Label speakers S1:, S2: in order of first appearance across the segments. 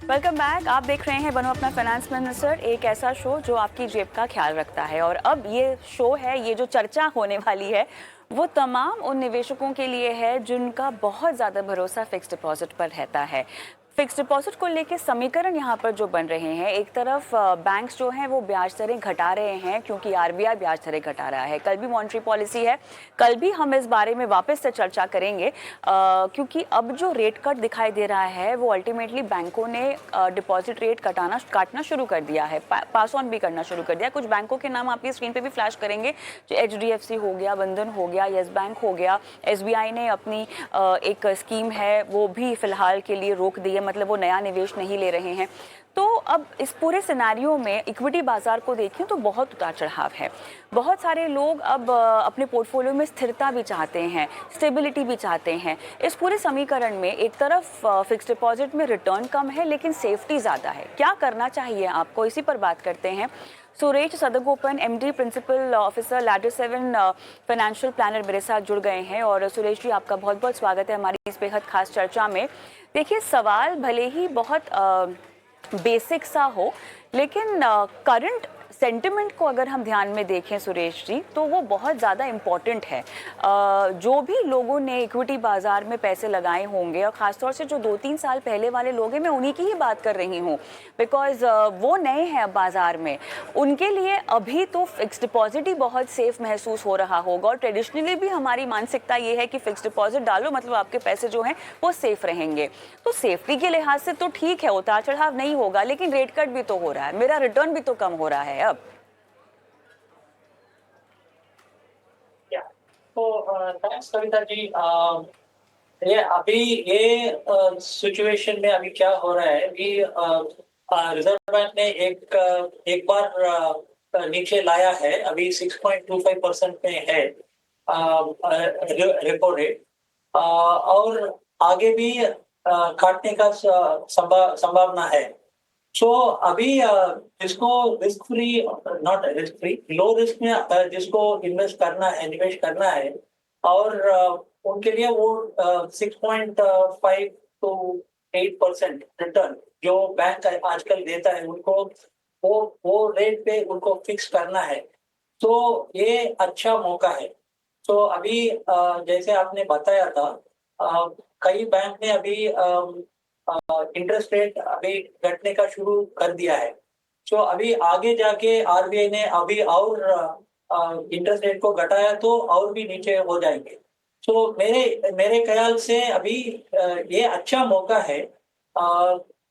S1: Welcome back. आप देख रहे हैं बनो अपना फाइनेंस मिनिस्टर, एक ऐसा शो जो आपकी जेब का ख्याल रखता है। और अब ये शो है, ये जो चर्चा होने वाली है वो तमाम उन निवेशकों के लिए है जिनका बहुत ज़्यादा भरोसा फिक्स डिपॉजिट पर रहता है। फिक्स डिपॉजिट को लेके समीकरण यहाँ पर जो बन रहे हैं, एक तरफ बैंक्स जो हैं वो ब्याज दरें घटा रहे हैं क्योंकि आरबीआई ब्याज दरें घटा रहा है। कल भी मॉनेटरी पॉलिसी है, कल भी हम इस बारे में वापस से चर्चा करेंगे क्योंकि अब जो रेट कट दिखाई दे रहा है वो अल्टीमेटली बैंकों ने डिपॉजिट रेट काटना शुरू कर दिया है, पास ऑन भी करना शुरू कर दिया। कुछ बैंकों के नाम आपकी स्क्रीन पे भी फ्लैश करेंगे, जो एचडीएफसी हो गया, बंधन हो गया, येस बैंक हो गया, एसबीआई ने अपनी एक स्कीम है वो भी फिलहाल के लिए रोक दी है, मतलब वो नया निवेश नहीं ले रहे हैं। तो अब इस पूरे सिनेरियो में इक्विटी बाजार को देखें तो बहुत उतार चढ़ाव है। बहुत सारे लोग अब अपने पोर्टफोलियो में स्थिरता भी चाहते हैं, स्टेबिलिटी भी चाहते हैं। इस पूरे समीकरण में एक तरफ फिक्स डिपॉजिट में रिटर्न कम है लेकिन सेफ्टी ज़्यादा है। क्या करना चाहिए आपको, इसी पर बात करते हैं। Suresh Sadagopan, MD principal officer ladder 7 financial planner मेरे साथ जुड़ गए हैं। और सुरेश जी, आपका बहुत बहुत स्वागत है हमारी इस बेहद खास चर्चा में। देखिए, सवाल भले ही बहुत बेसिक सा हो, लेकिन करंट सेंटिमेंट को अगर हम ध्यान में देखें सुरेश जी, तो वो बहुत ज़्यादा इम्पॉर्टेंट है। जो भी लोगों ने इक्विटी बाज़ार में पैसे लगाए होंगे, और ख़ासतौर से जो 2-3 साल पहले वाले लोग हैं, मैं उन्हीं की ही बात कर रही हूँ, बिकॉज़ वो नए हैं अब बाज़ार में। उनके लिए अभी तो फिक्स डिपॉजिट ही बहुत सेफ़ महसूस हो रहा होगा। और ट्रेडिशनली भी हमारी मानसिकता ये है कि फ़िक्स डिपॉजिट डालो मतलब आपके पैसे जो हैं वो सेफ़ रहेंगे। तो सेफ्टी के लिहाज से तो ठीक है, उतार चढ़ाव नहीं होगा, लेकिन रेट कट भी तो हो रहा है, मेरा रिटर्न भी तो कम हो रहा है अब।
S2: तो थैंक्स कविता जी। ये अभी ये सिचुएशन में अभी क्या हो रहा है कि रिजर्व बैंक ने एक बार नीचे लाया है, अभी 6.25% में है रेपो रेट, और आगे भी काटने का संभावना है। सो अभी जिसको risk free, not risk free, low risk में जिसको इन्वेस्ट करना है, निवेश करना है, और उनके लिए वो 6.5 to 8% रिटर्न जो बैंक आजकल देता है, उनको वो रेट पे उनको फिक्स करना है। तो ये अच्छा मौका है। तो अभी जैसे आपने बताया था, कई बैंक ने अभी इंटरेस्ट रेट अभी घटने का शुरू कर दिया है। तो अभी आगे जाके आरबीआई ने अभी और इंटरेस्ट रेट को घटाया तो और भी नीचे हो जाएंगे। तो मेरे ख्याल से अभी ये अच्छा मौका है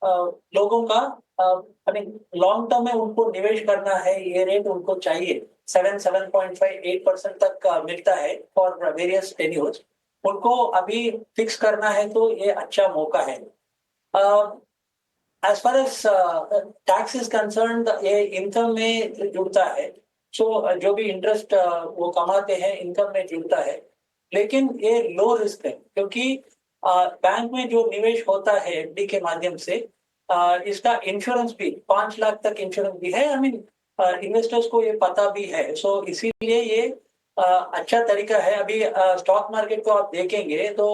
S2: लोगों का। आई मीन लॉन्ग टर्म में उनको निवेश करना है, ये रेट उनको चाहिए। 7.58% तक का मिलता है फॉर वेरियस टेन्योर्स। उनको अभी फिक्स करना है तो ये अच्छा मौका है। As far as tax is concerned, ये इनकम में जुड़ता है। सो जो भी इंटरेस्ट वो कमाते हैं इनकम में जुड़ता है, लेकिन ये लो रिस्क है क्योंकि बैंक में जो निवेश होता है एफडी के माध्यम से, इसका इंश्योरेंस भी 5 लाख तक इंश्योरेंस भी है। आई मीन इन्वेस्टर्स को ये पता भी है। सो इसीलिए ये अच्छा तरीका है। अभी स्टॉक मार्केट को आप देखेंगे तो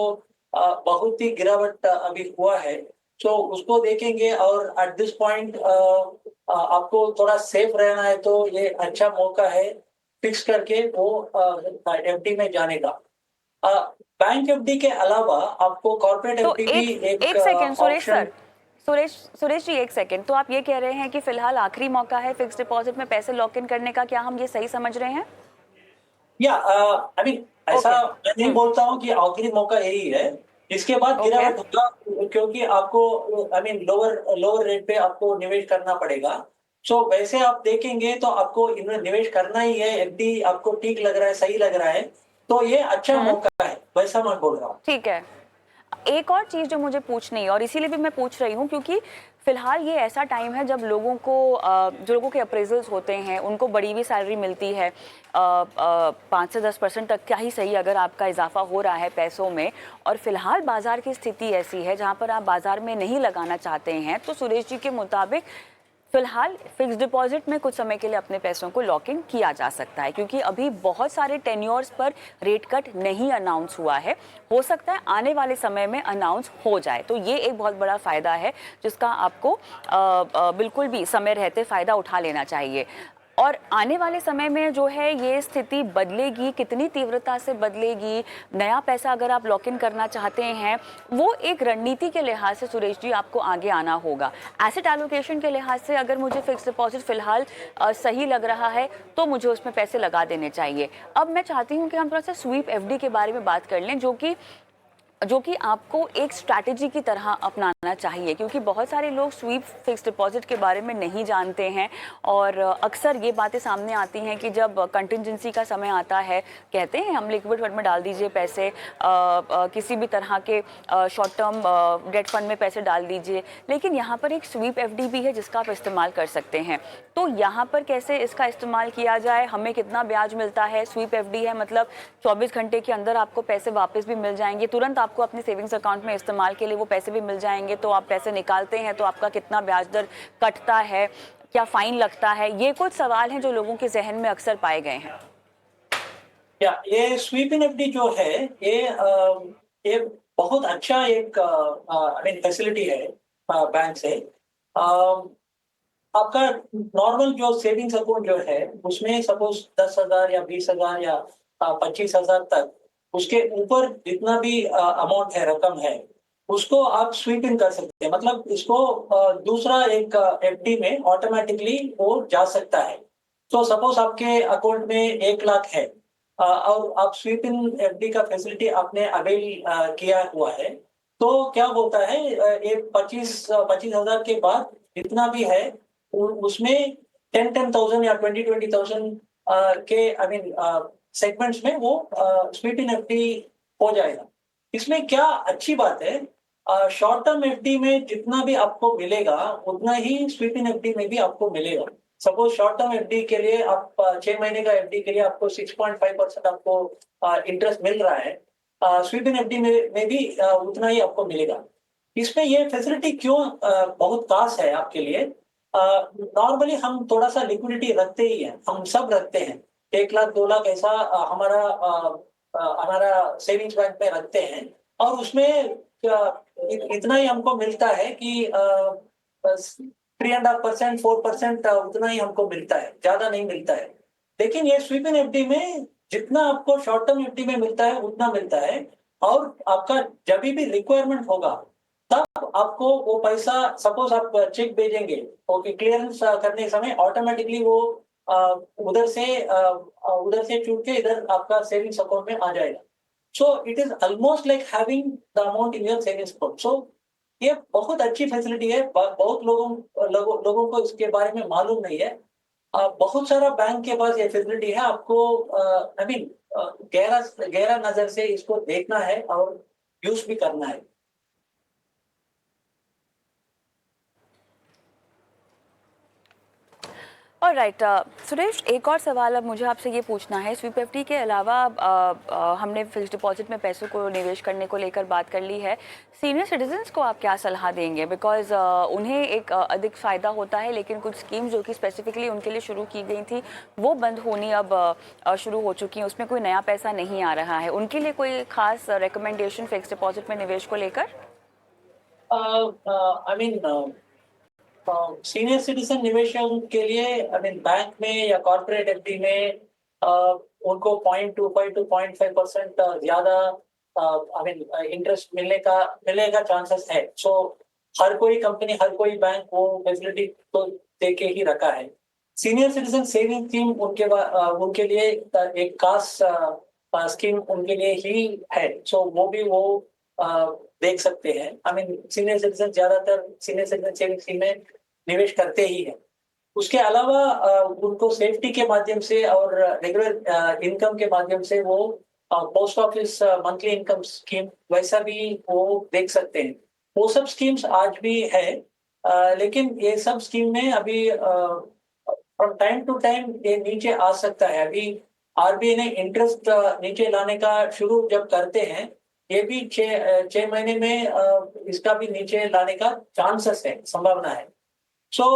S2: बहुत ही गिरावट अभी हुआ है। तो उसको देखेंगे और एट दिस पॉइंट आपको थोड़ा सेफ रहना है तो ये अच्छा मौका है फिक्स करके वो एफडी में जाने का। बैंक एफडी के अलावा आपको कॉर्पोरेट
S1: तो
S2: एफडी भी एक
S1: एक second Suresh
S2: option.
S1: Sir, Suresh ji, एक सेकंड। तो आप ये कह रहे हैं कि फिलहाल आखिरी मौका है फिक्स डिपॉजिट में पैसे लॉक इन करने का, क्या हम ये सही समझ रहे हैं?
S2: या आई मीन ऐसा
S1: ओके।
S2: मैं नहीं बोलता हूँ कि आखिरी मौका यही है। इसके बाद
S1: ओके।
S2: गिरावट होगा क्योंकि आपको आई मीन लोअर रेट पे आपको निवेश करना पड़ेगा। सो वैसे आप देखेंगे तो आपको इनमें निवेश करना ही है। एफडी आपको ठीक लग रहा है, सही लग रहा है, तो ये अच्छा मौका है, वैसा मैं बोल रहा हूँ।
S1: ठीक है। एक और चीज़ जो मुझे पूछनी है, और इसीलिए भी मैं पूछ रही हूँ क्योंकि फिलहाल ये ऐसा टाइम है जब लोगों को जो लोगों के अप्रेजल्स होते हैं उनको बड़ी भी सैलरी मिलती है, 5 से 10% तक क्या ही सही अगर आपका इजाफा हो रहा है पैसों में। और फिलहाल बाजार की स्थिति ऐसी है जहाँ पर आप बाजार में नहीं लगाना चाहते हैं, तो सुरेश जी के मुताबिक फिलहाल फिक्स डिपॉजिट में कुछ समय के लिए अपने पैसों को लॉक इन किया जा सकता है, क्योंकि अभी बहुत सारे टेन्योर्स पर रेट कट नहीं अनाउंस हुआ है। हो सकता है आने वाले समय में अनाउंस हो जाए, तो ये एक बहुत बड़ा फ़ायदा है जिसका आपको बिल्कुल भी समय रहते फ़ायदा उठा लेना चाहिए। और आने वाले समय में जो है ये स्थिति बदलेगी, कितनी तीव्रता से बदलेगी, नया पैसा अगर आप लॉक इन करना चाहते हैं, वो एक रणनीति के लिहाज से सुरेश जी आपको आगे आना होगा। एसेट एलोकेशन के लिहाज से अगर मुझे फिक्स डिपॉजिट फिलहाल सही लग रहा है तो मुझे उसमें पैसे लगा देने चाहिए। अब मैं चाहती हूँ कि हम थोड़ा सा स्वीप एफडी के बारे में बात कर लें, जो कि आपको एक स्ट्रैटेजी की तरह अपनाना चाहिए, क्योंकि बहुत सारे लोग स्वीप फिक्स डिपॉजिट के बारे में नहीं जानते हैं। और अक्सर ये बातें सामने आती हैं कि जब कंटिजेंसी का समय आता है, कहते हैं हम लिक्विड फंड में डाल दीजिए पैसे, किसी भी तरह के शॉर्ट टर्म डेट फंड में पैसे डाल दीजिए, लेकिन यहाँ पर एक स्वीप एफडी भी है जिसका आप इस्तेमाल कर सकते हैं। तो यहाँ पर कैसे इसका इस्तेमाल किया जाए, हमें कितना ब्याज मिलता है? स्वीप एफडी है मतलब 24 घंटे के अंदर आपको पैसे वापस भी मिल जाएंगे, तुरंत आपको अपने सेविंग्स अकाउंट में इस्तेमाल के लिए वो पैसे भी मिल जाएंगे। तो आप पैसे निकालते हैं तो आपका कितना ब्याज दर कटता है, क्या फाइन लगता है? ये कुछ सवाल हैं जो लोगों के जहन में अक्सर पाए गए हैं।
S2: ये स्वीप इन एफडी जो है, ये बहुत अच्छा एक फैसिलिटी है बैंक से। आपका नॉर्मल जो सेविंग्स अकाउंट जो है उसमें सपोज 10,000 या 20,000 या 25,000 तक, उसके ऊपर जितना भी अमाउंट है, रकम है, उसको आप स्वीप इन कर सकते हैं। मतलब इसको दूसरा एक एफडी में ऑटोमेटिकली वो जा सकता है। तो सपोज आपके अकाउंट में 1 लाख है और आप स्वीप इन एफडी का फैसिलिटी आपने अवेल किया हुआ है, तो क्या होता है, ये 25,000 के बाद जितना भी है उसमें 10,000 या 20,000 के सेगमेंट्स में वो स्वीप इन एफडी हो जाएगा। इसमें क्या अच्छी बात है, शॉर्ट टर्म एफडी में जितना भी आपको मिलेगा उतना ही स्वीप इन एफडी में भी आपको मिलेगा। सपोज शॉर्ट टर्म एफडी के लिए आप 6 महीने का एफडी के लिए आपको 6.5% आपको इंटरेस्ट मिल रहा है, स्वीप इन एफडी में भी उतना ही आपको मिलेगा। इसमें ये फैसिलिटी क्यों बहुत खास है आपके लिए? नॉर्मली हम थोड़ा सा लिक्विडिटी रखते ही हैं, हम सब रखते हैं, 1 लाख 2 लाख ऐसा हमारा सेविंग्स बैंक में रखते हैं, और उसमें इतना ही हमको मिलता है कि 3.5% 4% उतना ही हमको मिलता है, ज्यादा नहीं मिलता है। लेकिन ये स्वीप इन एफडी में जितना आपको शॉर्ट टर्म एफडी में मिलता है उतना मिलता है, और आपका जब भी रिक्वायरमेंट होगा तब आपको वो पैसा, सपोज आप चेक भेजेंगे, ओके, क्लियरेंस करने के समय ऑटोमेटिकली वो उधर से छूट के इधर आपका सेविंग्स अकाउंट में आ जाएगा। So it is almost like having the amount in your savings account. सो ये बहुत अच्छी फैसिलिटी है, बहुत लोगों को इसके बारे में मालूम नहीं है। बहुत सारा बैंक के पास ये फैसिलिटी है। आपको गहरा नजर से इसको देखना है और यूज भी करना है।
S1: और राइट सुरेश, एक और सवाल अब मुझे आपसे ये पूछना है, स्वीप एफडी के अलावा हमने फिक्स डिपॉजिट में पैसों को निवेश करने को लेकर बात कर ली है, सीनियर सिटीजन्स को आप क्या सलाह देंगे? बिकॉज उन्हें एक अधिक फ़ायदा होता है, लेकिन कुछ स्कीम जो कि स्पेसिफिकली उनके लिए शुरू की गई थी वो बंद होनी अब शुरू हो चुकी हैं, उसमें कोई नया पैसा नहीं आ रहा है। उनके लिए कोई खास रिकमेंडेशन फिक्स डिपॉजिट में निवेश को लेकर?
S2: सीनियर सिटीजन निवेशकों के लिए बैंक में या कॉर्पोरेट एफडी में उनको 0.25 to 0.5% ज्यादा इंटरेस्ट मिलने का चांसेस है। सो हर कोई कंपनी, हर कोई बैंक वो फैसिलिटी तो दे के ही रखा है। सीनियर सिटीजन सेविंग स्कीम उनके लिए एक खास स्कीम उनके लिए ही है। सो वो भी देख सकते हैं। सीनियर सिटीजन ज्यादातर सीनियर सिटीजन सेविंग स्कीम में निवेश करते ही है। उसके अलावा उनको सेफ्टी के माध्यम से और रेगुलर इनकम के माध्यम से वो post office monthly income scheme वैसा भी वो देख सकते हैं। वो सब स्कीम्स आज भी है, लेकिन ये सब स्कीम में अभी फ्रॉम टाइम टू टाइम ये नीचे आ सकता है। अभी आरबीआई ने इंटरेस्ट नीचे लाने का शुरू जब करते हैं, ये भी 6 महीने में इसका भी नीचे लाने का चांसेस है, संभावना है। सो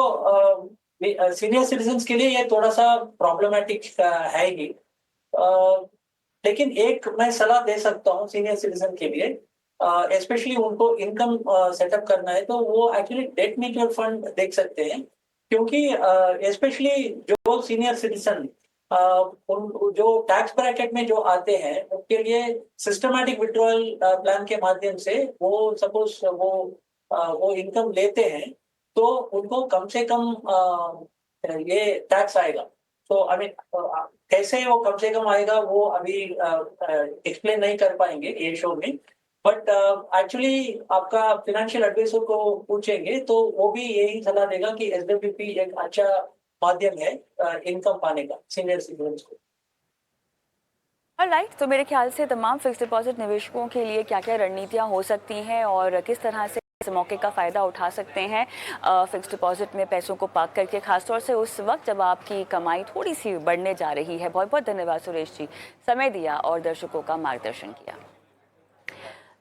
S2: सीनियर सिटीजन्स के लिए ये थोड़ा सा प्रॉब्लमेटिक है ही। लेकिन एक मैं सलाह दे सकता हूँ सीनियर सिटीजन के लिए, स्पेशली उनको इनकम सेटअप करना है तो वो एक्चुअली डेट म्यूचुअल फंड देख सकते हैं, क्योंकि स्पेशली जो सीनियर सिटीजन जो टैक्स ब्रैकेट में जो आते हैं उनके लिए सिस्टमैटिक विड्रॉल प्लान के माध्यम से वो सपोज वो इनकम लेते हैं तो उनको कम से कम ये टैक्स आएगा। तो आई मीन कैसे वो कम से कम आएगा वो अभी एक्सप्लेन नहीं कर पाएंगे ये शो में, बट एक्चुअली आपका फाइनेंशियल एडवाइजर को पूछेंगे तो वो भी यही सलाह देगा कि एसडब्ल्यूपी एक अच्छा माध्यम है इनकम पाने का सीनियर सिटीजन्स को।
S1: ऑलराइट, तो मेरे ख्याल से तमाम फिक्स डिपॉजिट निवेशकों के लिए क्या क्या रणनीतियां हो सकती हैं और किस तरह से इस मौके का फ़ायदा उठा सकते हैं फिक्स डिपॉजिट में पैसों को पार्क करके, खासतौर से उस वक्त जब आपकी कमाई थोड़ी सी बढ़ने जा रही है। बहुत बहुत धन्यवाद सुरेश जी, समय दिया और दर्शकों का मार्गदर्शन किया।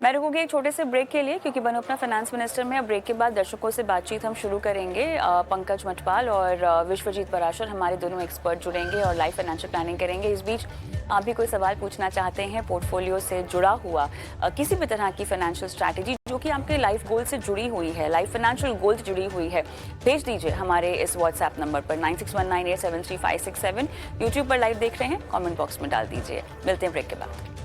S1: मैं रुकूंगी एक छोटे से ब्रेक के लिए, क्योंकि बनो अपना फाइनेंस मिनिस्टर में अब ब्रेक के बाद दर्शकों से बातचीत हम शुरू करेंगे। पंकज मटपाल और विश्वजीत पराशर हमारे दोनों एक्सपर्ट जुड़ेंगे और लाइव फाइनेंशियल प्लानिंग करेंगे। इस बीच आप भी कोई सवाल पूछना चाहते हैं पोर्टफोलियो से जुड़ा हुआ, किसी भी तरह की फाइनेंशियल स्ट्रैटेजी जो कि आपके लाइफ गोल से जुड़ी हुई है, लाइफ फाइनेंशियल गोल से जुड़ी हुई है, भेज दीजिए हमारे इस व्हाट्सएप नंबर पर 9619873567। यूट्यूब पर लाइव देख रहे हैं, कॉमेंट बॉक्स में डाल दीजिए। मिलते हैं ब्रेक के बाद।